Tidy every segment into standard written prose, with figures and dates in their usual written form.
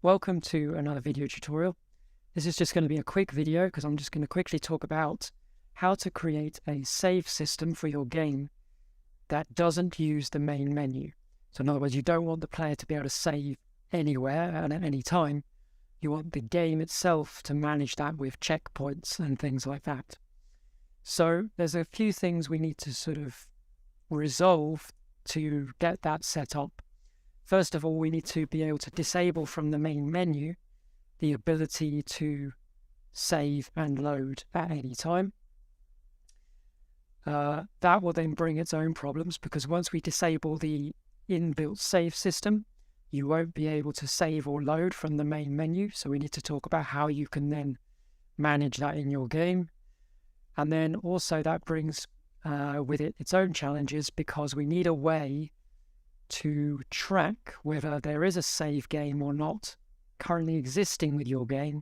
Welcome to another video tutorial. This is just going to be a quick video because I'm just going to quickly talk about how to create a save system for your game that doesn't use the main menu. So in other words, you don't want the player to be able to save anywhere and at any time. You want the game itself to manage that with checkpoints and things like that. So there's a few things we need to sort of resolve to get that set up. First of all, we need to be able to disable from the main menu the ability to save and load at any time. That will then bring its own problems because once we disable the inbuilt save system, you won't be able to save or load from the main menu. So we need to talk about how you can then manage that in your game. And then also that brings with it its own challenges because we need a way to track whether there is a save game or not currently existing with your game,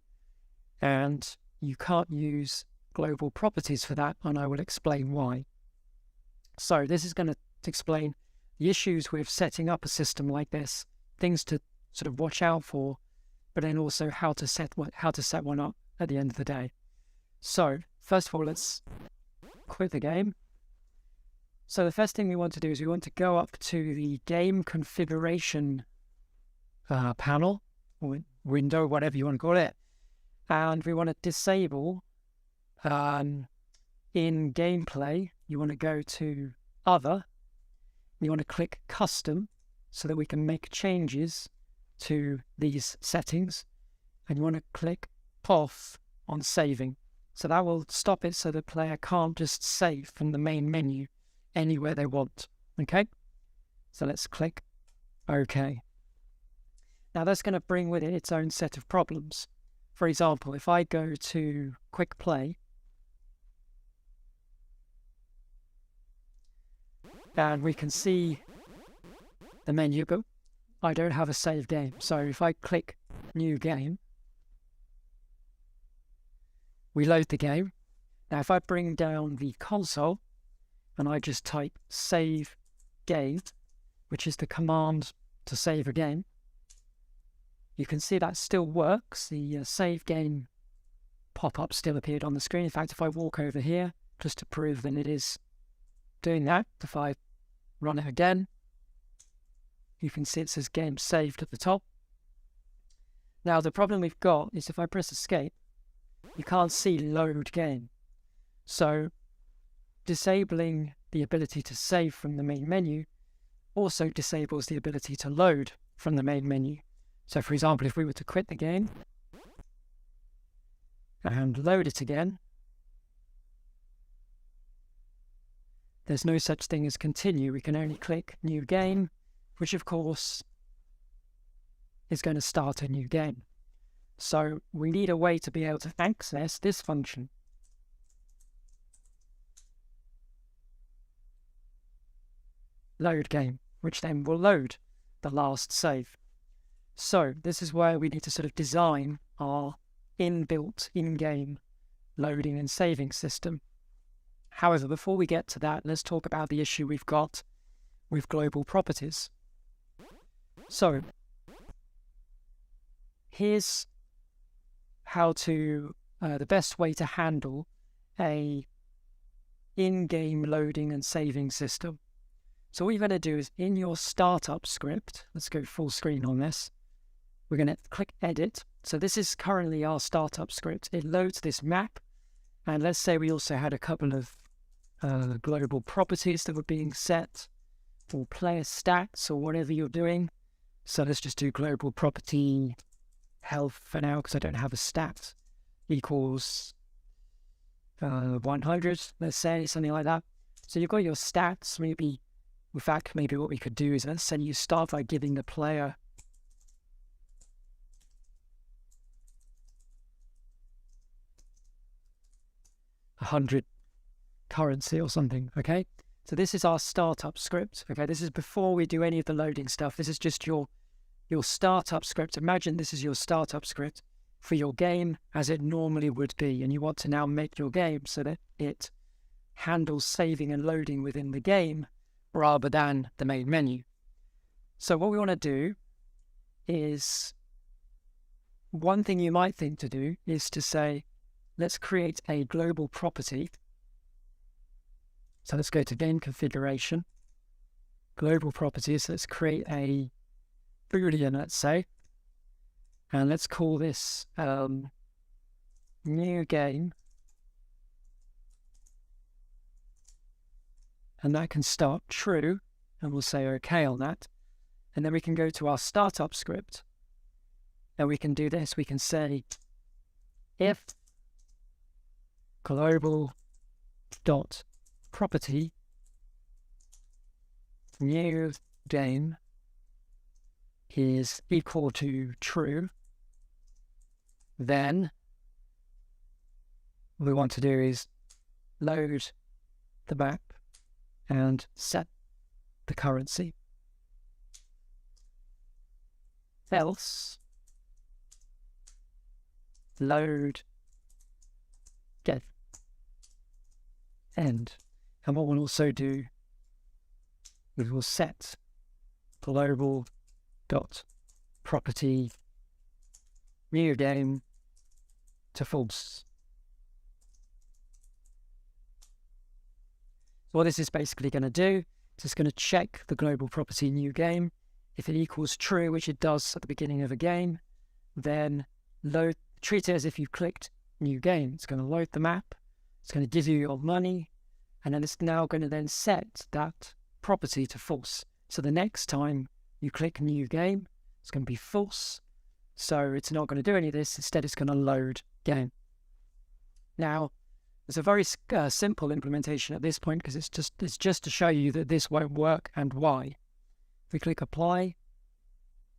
and you can't use global properties for that, and I will explain why. So this is going to explain the issues with setting up a system like this, things to sort of watch out for, but then also how to set one up at the end of the day. So first of all, let's quit the game. So the first thing we want to do is we want to go up to the game configuration panel, or window, whatever you want to call it. And we want to disable in gameplay, you want to go to other, you want to click custom so that we can make changes to these settings. And you want to click off on saving. So that will stop it so the player can't just save from the main menu anywhere they want. Okay, so let's click OK. Now that's going to bring with it its own set of problems. For example, if I go to quick play and we can see the menu, but I don't have a save game. So if I click new game, we load the game. Now if I bring down the console and I just type save game, which is the command to save a game, you can see that still works. The save game pop-up still appeared on the screen. In fact, if I walk over here, just to prove that it is doing that, if I run it again, you can see it says game saved at the top. Now the problem we've got is if I press escape, you can't see load game. So disabling the ability to save from the main menu also disables the ability to load from the main menu. So for example, if we were to quit the game and load it again, there's no such thing as continue. We can only click new game, which of course is going to start a new game. So we need a way to be able to access this function. Load game, which then will load the last save. So this is where we need to sort of design our inbuilt in-game loading and saving system. However, before we get to that, let's talk about the issue we've got with global properties. So here's how to, the best way to handle a in-game loading and saving system. So what you're going to do is in your startup script, let's go full screen on this, we're going to click edit. So this is currently our startup script. It loads this map, and let's say we also had a couple of global properties that were being set, or player stats, or whatever you're doing. So let's just do global property health for now because I don't have a stat equals 100, let's say, something like that. So you've got your stats. Maybe, in fact, maybe what we could do is, let's say you start by giving the player $100 currency or something. Okay, so this is our startup script. Okay, this is before we do any of the loading stuff. This is just your startup script. Imagine this is your startup script for your game as it normally would be, and you want to now make your game so that it handles saving and loading within the game rather than the main menu. So what we want to do is one thing you might think to do is to say, let's create a global property. So let's go to game configuration, global properties. Let's create a Boolean, let's say, and let's call this new game. And that can start true, and we'll say OK on that. And then we can go to our startup script, and we can do this. We can say if global dot property new game is equal to true, then what we want to do is load the map and set the currency. Else load get end. And what we'll also do, we will set global dot property new game to false. So what this is basically going to do, it's just going to check the global property new game. If it equals true, which it does at the beginning of a game, then treat it as if you clicked new game. It's going to load the map, it's going to give you your money, and then it's now going to then set that property to false. So the next time you click new game, it's going to be false. So it's not going to do any of this. Instead, it's going to load game. Now, it's a very simple implementation at this point because it's just to show you that this won't work and why. If we click apply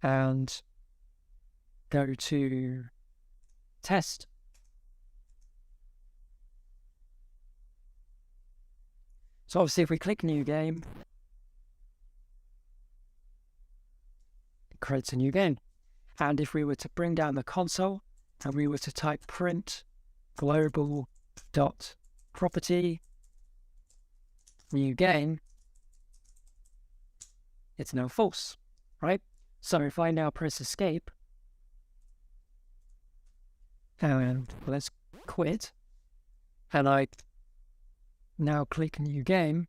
and go to test, so obviously if we click new game, it creates a new game. And if we were to bring down the console and we were to type print global dot property new game, it's now false, right? So if I now press escape and let's quit, and I now click new game,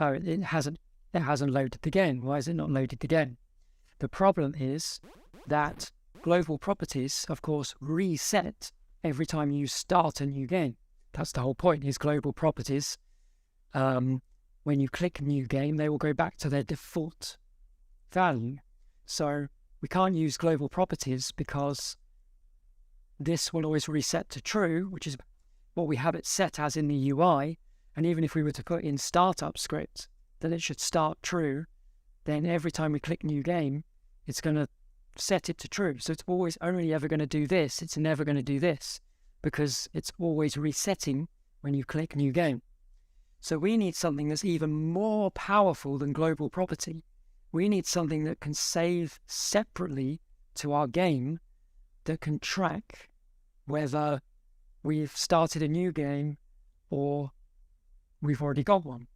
oh, it hasn't loaded the game. Why is it not loaded again? The problem is that global properties, of course, reset every time you start a new game. That's the whole point, is global properties. When you click new game, they will go back to their default value. So we can't use global properties because this will always reset to true, which is what we have it set as in the UI. And even if we were to put in startup script that it should start true, then every time we click new game, it's going to set it to true. So it's always only ever going to do this. It's never going to do this because it's always resetting when you click new game. So we need something that's even more powerful than global property. We need something that can save separately to our game, that can track whether we've started a new game or we've already got one.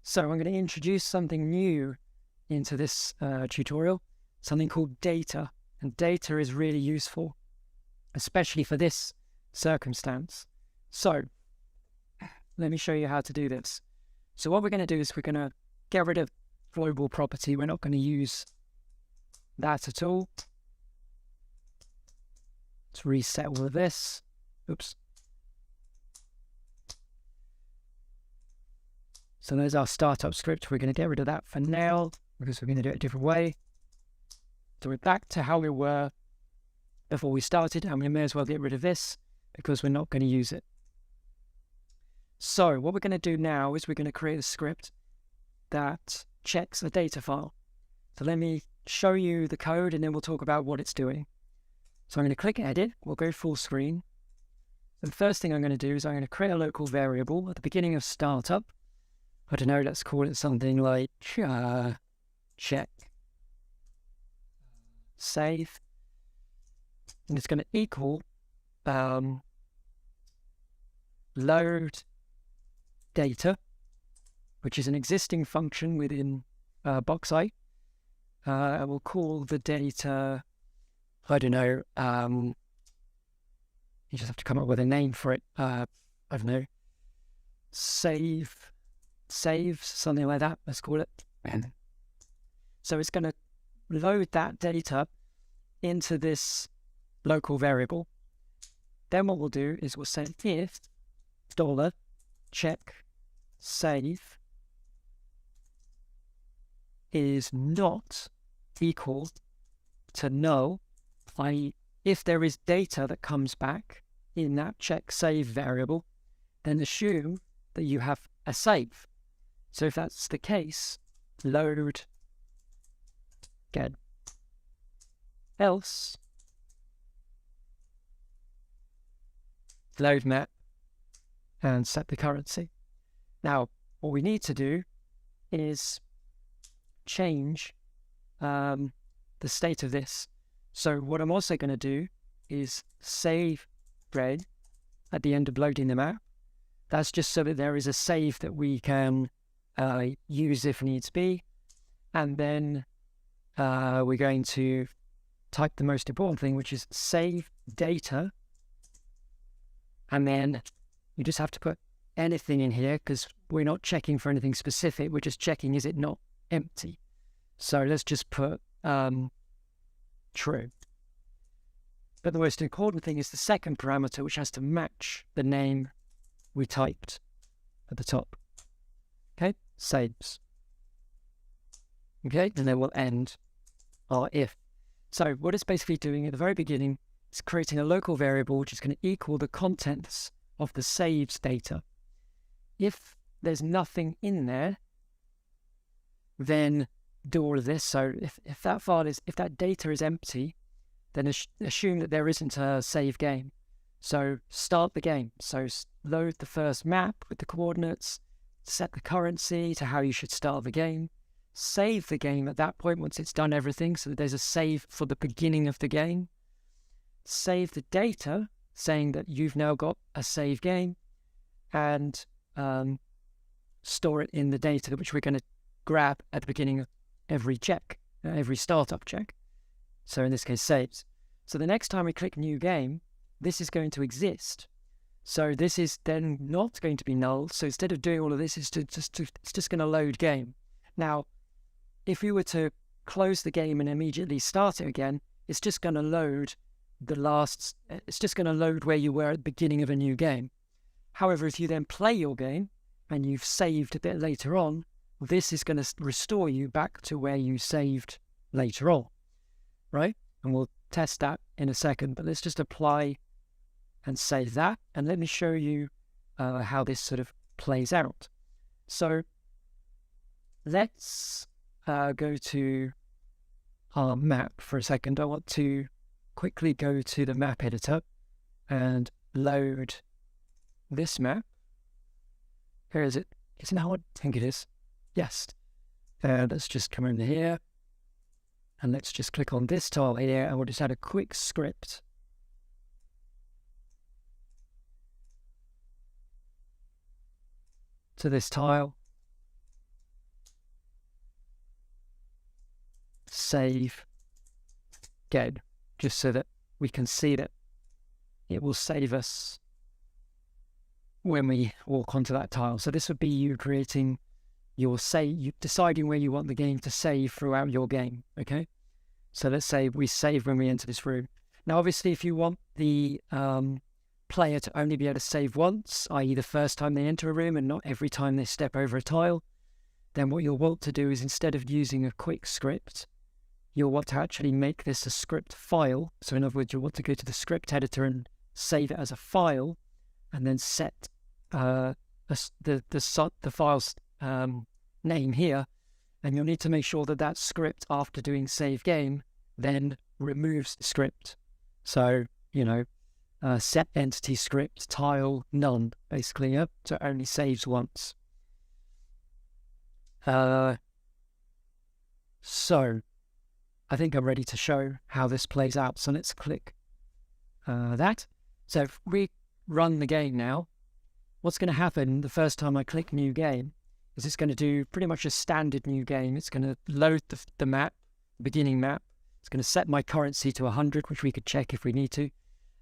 So I'm going to introduce something new into this tutorial, something called data. And data is really useful, especially for this circumstance. So let me show you how to do this. So what we're going to do is we're going to get rid of global property. We're not going to use that at all. Let's reset all of this. Oops. So there's our startup script. We're going to get rid of that for now because we're going to do it a different way. So we're back to how we were before we started, and we may as well get rid of this because we're not going to use it. So what we're going to do now is we're going to create a script that checks a data file. So let me show you the code and then we'll talk about what it's doing. So I'm going to click edit. We'll go full screen. So the first thing I'm going to do is I'm going to create a local variable at the beginning of startup. I don't know, let's call it something like check save. And it's going to equal load data, which is an existing function within box I. And we'll call the data, I don't know, you just have to come up with a name for it. I don't know, saves, something like that, let's call it. So it's going to load that data into this local variable. Then what we'll do is we'll say if $check save is not equal to null, i.e. if there is data that comes back in that check save variable, then assume that you have a save. So if that's the case, load get, else load map and set the currency. Now, what we need to do is change the state of this. So what I'm also going to do is save red at the end of loading the map. That's just so that there is a save that we can use if needs be. And then we're going to type the most important thing, which is save data. And then you just have to put anything in here because we're not checking for anything specific. We're just checking, is it not empty? So let's just put true. But the most important thing is the second parameter, which has to match the name we typed at the top. Okay, saves. Okay, and then we'll end our if. So what it's basically doing at the very beginning is creating a local variable which is going to equal the contents of the saves data. If there's nothing in there, then do all of this. So if that data is empty, then assume that there isn't a save game. So start the game. So load the first map with the coordinates, set the currency to how you should start the game, save the game at that point once it's done everything, so that there's a save for the beginning of the game. Save the data, saying that you've now got a save game, and store it in the data which we're going to grab at the beginning of every check, every startup check. So in this case, saves. So the next time we click new game, this is going to exist. So this is then not going to be null. So instead of doing all of this, it's just going to load game. Now, if we were to close the game and immediately start it again, it's just going to load it's just going to load where you were at the beginning of a new game. However, if you then play your game and you've saved a bit later on, this is going to restore you back to where you saved later on, right? And we'll test that in a second, but let's just apply and save that. And let me show you how this sort of plays out. So let's go to our map for a second. I want to quickly go to the map editor and load this map. Here is it. Is it now? I think it is. Yes. Let's just come in here and let's just click on this tile here, and we'll just add a quick script to this tile. Save get, just so that we can see that it will save us when we walk onto that tile. So this would be you creating your you deciding where you want the game to save throughout your game. Okay, so let's say we save when we enter this room. Now obviously if you want the player to only be able to save once, i.e. the first time they enter a room and not every time they step over a tile, then what you'll want to do is, instead of using a quick script, you'll want to actually make this a script file. So in other words, you'll want to go to the script editor and save it as a file, and then set the file's name here. And you'll need to make sure that that script, after doing save game, then removes the script. So, you know, set entity script tile none, basically, yeah? So it only saves once. So I think I'm ready to show how this plays out. So let's click that. So if we run the game now, what's going to happen the first time I click new game is it's going to do pretty much a standard new game. It's going to load the map, the beginning map. It's going to set my currency to 100, which we could check if we need to.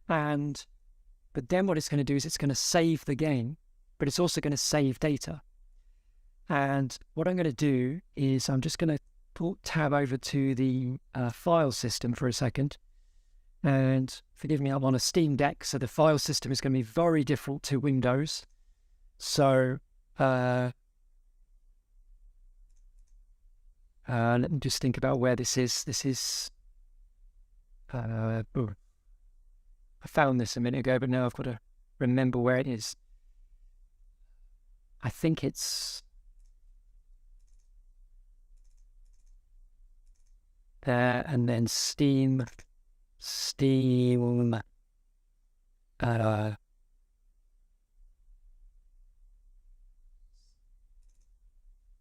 But then what it's going to do is it's going to save the game, but it's also going to save data. And what I'm going to do is I'm just going to tab over to the file system for a second. And forgive me, I'm on a Steam Deck, so the file system is going to be very different to Windows. So let me just think about where this is. This is... I found this a minute ago, but now I've got to remember where it is. I think it's there, and then Steam,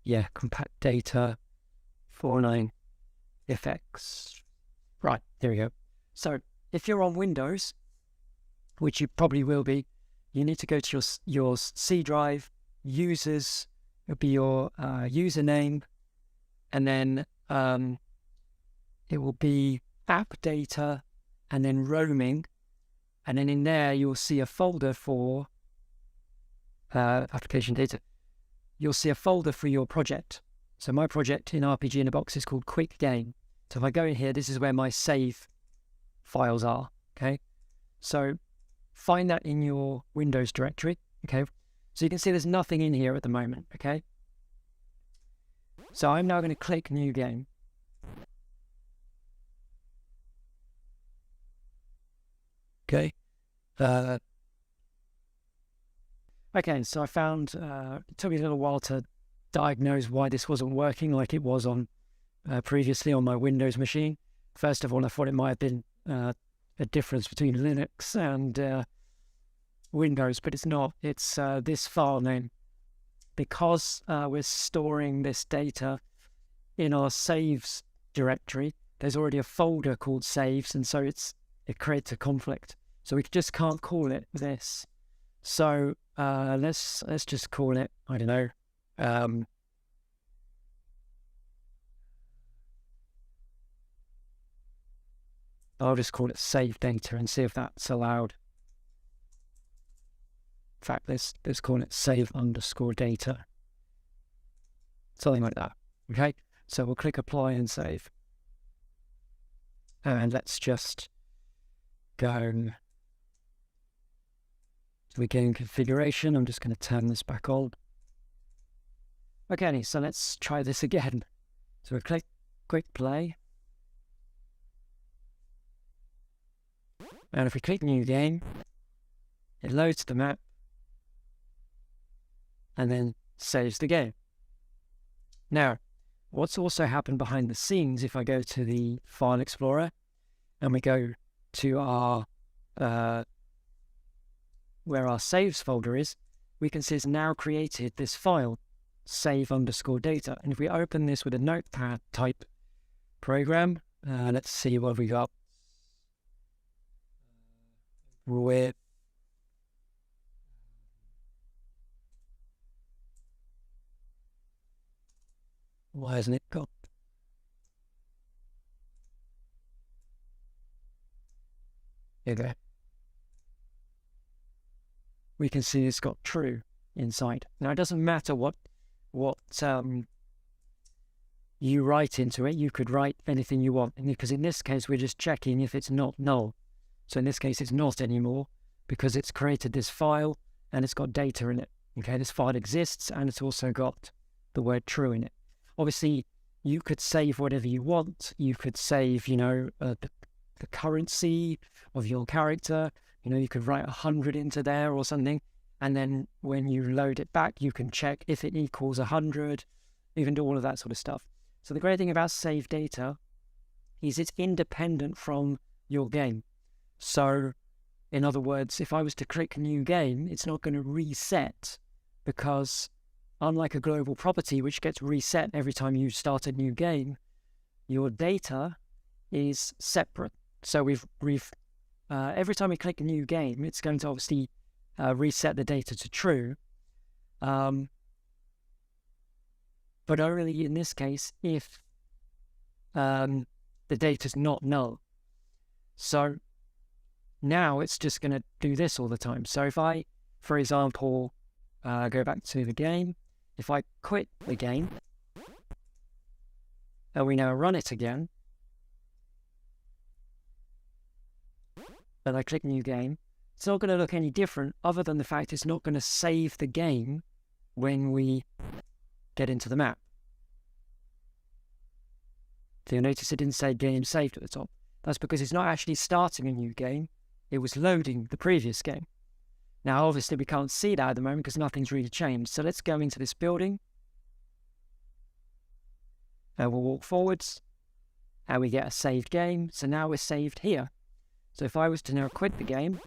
yeah, compact data, 49 FX. Right, there we go. So if you're on Windows, which you probably will be, you need to go to your C drive, users, it'll be your username, and then it will be app data, and then roaming, and then in there you'll see a folder for application data. You'll see a folder for your project. So my project in RPG in a Box is called Quick Game. So if I go in here, this is where my save files are, okay? So find that in your Windows directory, okay? So you can see there's nothing in here at the moment, okay? So I'm now going to click New Game. Okay. Okay, so I found, it took me a little while to diagnose why this wasn't working like it was on previously on my Windows machine. First of all, I thought it might have been a difference between Linux and Windows, but it's not. It's this file name. Because we're storing this data in our saves directory, there's already a folder called saves, and so it creates a conflict. So we just can't call it this. So let's just call it, I don't know, I'll just call it save data and see if that's allowed. In fact, let's call it save underscore data. Something like that. Okay, so we'll click apply and save. And let's just go. So we get in configuration. I'm just going to turn this back on. Okay, so let's try this again. So we click quick play. And if we click new game, it loads the map and then saves the game. Now, what's also happened behind the scenes, if I go to the File Explorer and we go to our where our saves folder is, we can see it's now created this file, save underscore data. And if we open this with a notepad type program, let's see what we got. With why hasn't it got? There you go. We can see it's got true inside. Now it doesn't matter what you write into it. You could write anything you want, because in this case we're just checking if it's not null. So in this case it's not anymore because it's created this file and it's got data in it. Okay, this file exists and it's also got the word true in it. Obviously, you could save whatever you want. You could save, the currency of your character. You could write 100 into there or something. And then when you load it back, you can check if it equals 100. You can do all of that sort of stuff. So the great thing about save data is it's independent from your game. So, in other words, if I was to click new game, it's not going to reset, because unlike a global property, which gets reset every time you start a new game, your data is separate. So we've every time we click a new game, it's going to obviously reset the data to true. but only in this case if the data is not null. So now it's just going to do this all the time. So if I, for example, go back to the game, if I quit the game, and we now run it again, and I click new game, it's not going to look any different other than the fact it's not going to save the game when we get into the map. So you'll notice it didn't say game saved at the top. That's because it's not actually starting a new game. It was loading the previous game. Now, obviously, we can't see that at the moment because nothing's really changed. So let's go into this building. And we'll walk forwards. And we get a saved game. So now we're saved here. So if I was to now quit the game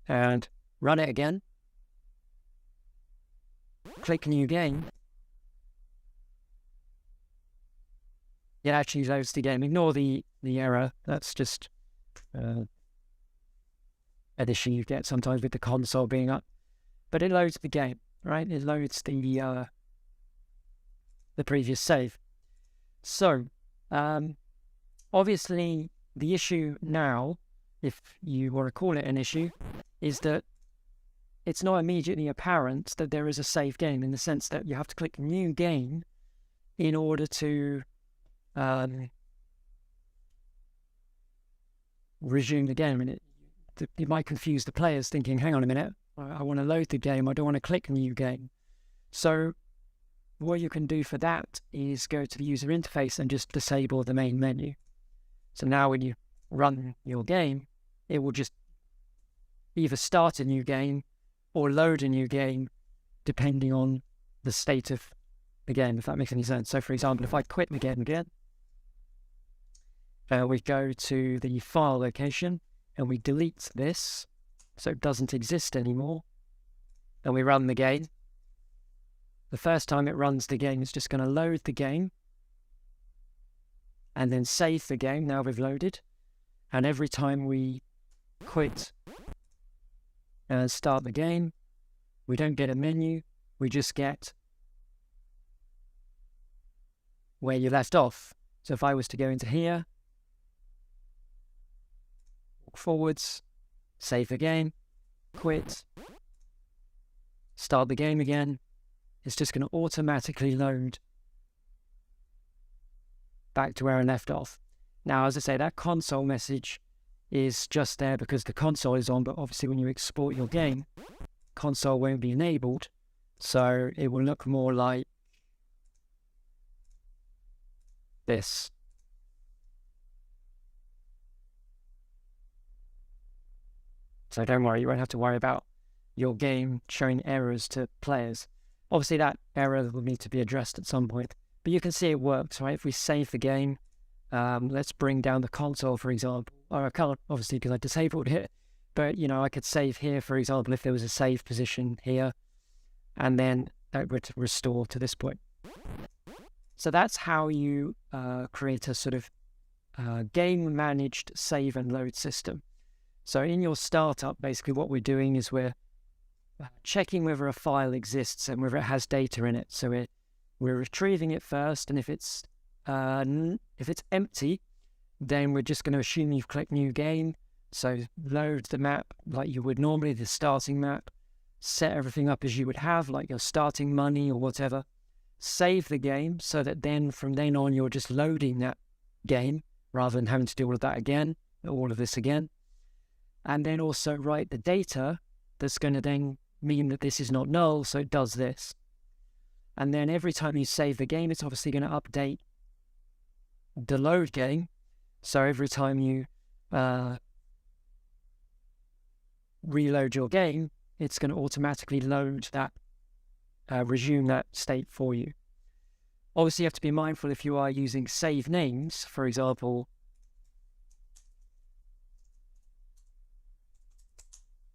and run it again, click new game, it actually loads the game. Ignore the error. That's just an issue you get sometimes with the console being up. But it loads the game, right? It loads the previous save. So, obviously, the issue now, if you want to call it an issue, is that it's not immediately apparent that there is a save game, in the sense that you have to click new game in order to resume the game. And it might confuse the players thinking, hang on a minute, I want to load the game, I don't want to click new game. So what you can do for that is go to the user interface and just disable the main menu. So now when you run your game, it will just either start a new game or load a new game, depending on the state of the game, if that makes any sense. So for example, if I quit the game again, we go to the file location and we delete this so it doesn't exist anymore, and we run the game. The first time it runs the game, it's just going to load the game and then save the game. Now we've loaded, and every time we quit and start the game, we don't get a menu, we just get where you left off. So if I was to go into here, walk forwards, save the game, quit, start the game again, it's just going to automatically load back to where I left off. Now, as I say, that console message is just there because the console is on, but obviously when you export your game, console won't be enabled, so it will look more like this. So don't worry, you won't have to worry about your game showing errors to players. Obviously that error will need to be addressed at some point, but you can see it works, right? If we save the game, let's bring down the console, for example. Or I can't, obviously, because I disabled it, but, you know, I could save here, for example, if there was a save position here, and then that would restore to this point. So that's how you create a sort of game-managed save and load system. So in your startup, basically what we're doing is we're checking whether a file exists and whether it has data in it. So we're retrieving it first, and if it's empty, then we're just going to assume you've clicked new game. So load the map like you would normally, the starting map, set everything up as you would have, like your starting money or whatever. Save the game so that then from then on you're just loading that game rather than having to do all of that again, all of this again. And then also write the data that's going to then mean that this is not null, so it does this. And then every time you save the game, it's obviously going to update the load game. So every time you reload your game, it's going to automatically load that, resume that state for you. Obviously, you have to be mindful if you are using save names, for example,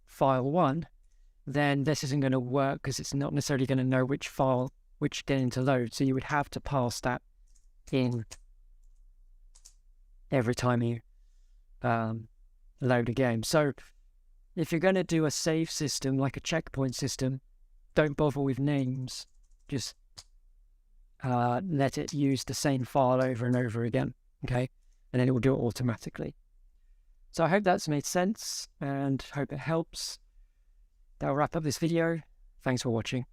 file1, then this isn't going to work because it's not necessarily going to know which file, which game to load. So you would have to pass that in every time you load a game. So if you're going to do a save system, like a checkpoint system, don't bother with names. just let it use the same file over and over again, okay? And then it will do it automatically. So I hope that's made sense and hope it helps. That'll wrap up this video. Thanks for watching.